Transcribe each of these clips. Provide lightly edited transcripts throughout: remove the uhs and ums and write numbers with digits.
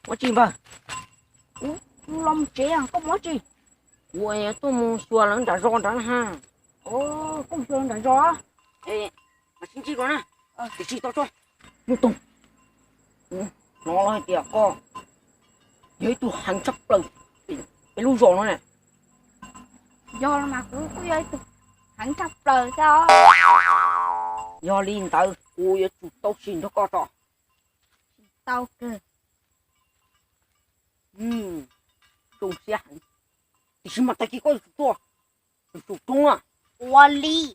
Có gì vậy? Lòng trẻ có món gì? Ui, tôi muốn xua lần đã rõ đó ha. Không chơi đã rõ. Ê, mà xin chi đó nè. Thì chi tao cho. Nhưng tung. Nó là tiệt con. Với tôi hành chấp lần. Cái lưu rõ nó nè. Do mà cứ vậy tôi hẳn sắp lời sao? Do liên tới. Ui, tao xin cho con trò. Tao kìa. Trông xe hẳn. Thì xin mặt tay kia có sụp to. Sụp tung à. Wally.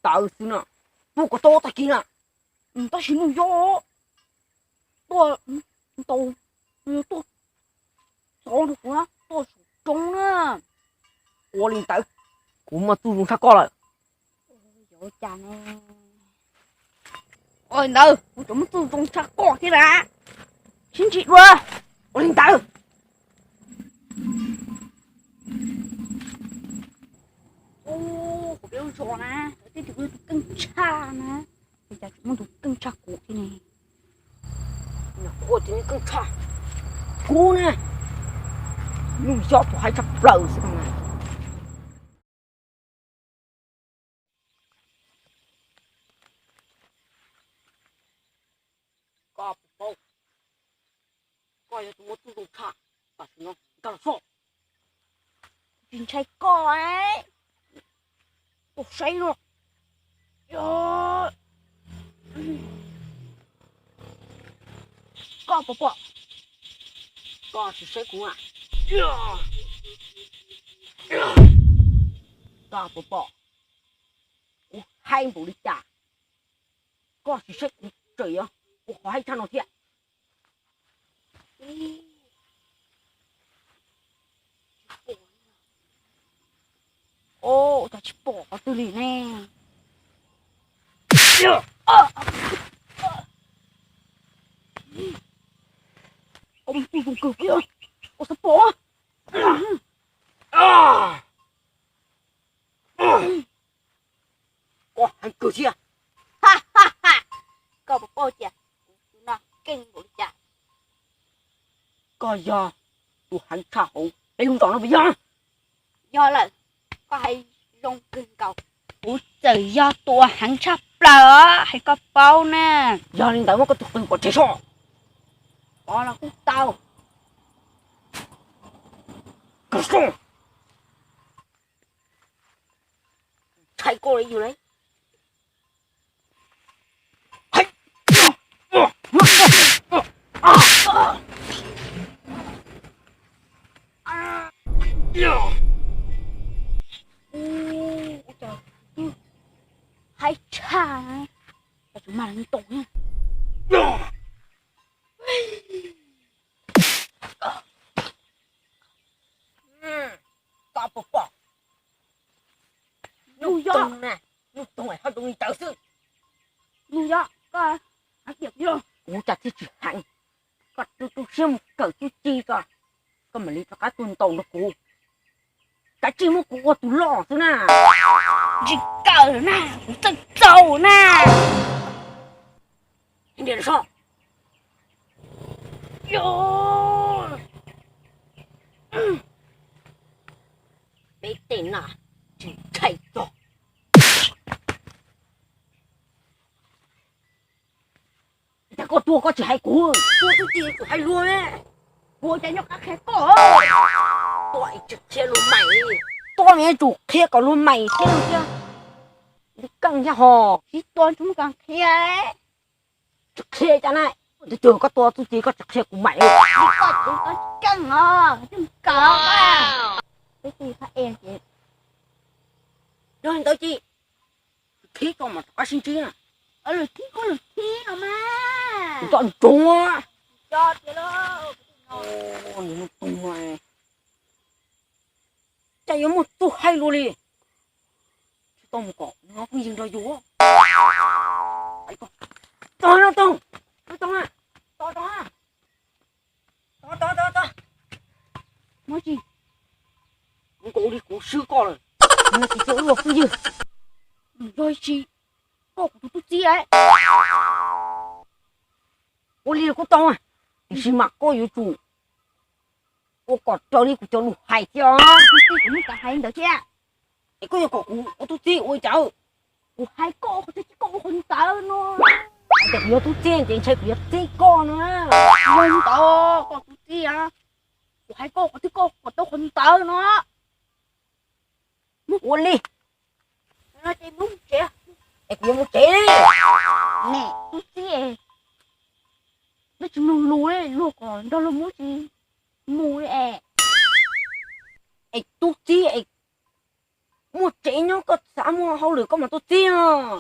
Tao xin à. Tôi có to tay kia nè. Tao xin một gió. Tôi sao được quá. Tôi sụp trống á. Ủa liên tới. Cũng mà tôi dùng thác co lại. Dỗ cha nè. Ôi đâu. Chúng tôi dùng thác co thế đã. Xin chị qua. Ủa liên tới. Có biết rồi nè. Thế thì tôi cưng cha nè. Bây giờ chúng tôi cưng cha cổ thế này. Ủa thì cưng cha. Cú nè. Nhưng do tôi hay chấp lời sự thằng này. Có bố. Coi như tôi muốn tôi dùng cha. Và nó càng sọ. Chuyện say co ấy. Ủa say rồi. Trời. Có bố. Có thì sẽ cũng ạ. Có bố. Hay bố đi trả. Có thì sẽ cũng trời á. Có hay chăng nó thiện. Tao chỉ bỏ từ lì nè. Ông đi vùng cực kia. Sắp bỏ. Hành cử chi à? Ha ha ha. Có bố chả. Nó kinh bố chả. Có giờ. Tôi hành trả hậu. Đây không rõ nó bây giờ. Do là có hay dùng kinh cầu. Ủa trời do tôi hẳn sắp lỡ. Hay có bao nè. Giờ nên tới một cái tục tình của chế sọ. Đó là của tao. Cử sọ. Chạy cô đấy gì đấy. Trời. Hay cha. Chúng mà là tội nha. Có bố. Nhúc tung nè. Nhúc tung này hơi tung đi trở sự. New York có hãy được chưa? Ủa chả chứ chỉ hạnh. Có tôi xem cỡ chú chi cơ. Có mà lý cho cái tuần tàu nó cũ. Cái chi mà cũ tôi lo thế nè. Chỉ cỡ nè. Tôi trâu nè. Anh điện là sao? Yo. Bé tên à. Chỉ chạy rồi. Chả có tua có chỉ hay cú. Tua tôi chỉ hay luôn ấy. Bố chạy nhóc ác khẽ cổ. Tôi trực chia luôn mày. Tôi nghe chủ kia có luôn mày thế luôn kia. Đi căng ra hò. Chỉ tôi chúng càng khẽ ấy. Trực kia chả này. Tôi chưa có tua tôi chỉ có trực kia của mày. Chỉ có chúng có căng à. Chúng cỡ à. Cái gì phải em chị. Rồi anh tới chị. Khí con mà có sinh trí nè. Lực khí có lực khí nào mà. Tôi chọn trúng á. Cho chị luôn. Ồ, nó tung này. Chạy có một tu hay luôn đi. Tôi một cỏ, nó không dừng rồi chú. Đấy con. To nó tung. Nó tung à. To à. To. Nói gì? Con cổ đi, cổ sư con rồi. Nó chỉ chữa được cái gì. Rồi chị. Cổ của tôi gì ấy. 我离了个刀啊，你是马哥有主，我搞这里个叫路海椒，你cũng cả hai được chứ 你个要搞我都知我走， ủa hai cô có cái cô không tớ nó แต่กู要都知，正车กู要知干啊， không tớ có cái gì à ủa hai cô có cái cô có tôi không tớ nó 我离， nó chỉ muốn trẻ 哎กู要我这嘞， nè tôi gì nó chỉ muốn lùi đấy lùi còn đâu là muốn gì mùi à 哎都知哎，我这样个啥么好了，干嘛都知啊，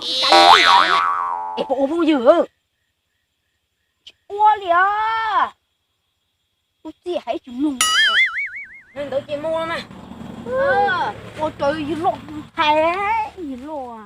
哎我不要， ua lìa tôi gì hãy chịu lùi 你都节目了吗？ ôi trời gì lùi hay gì lùi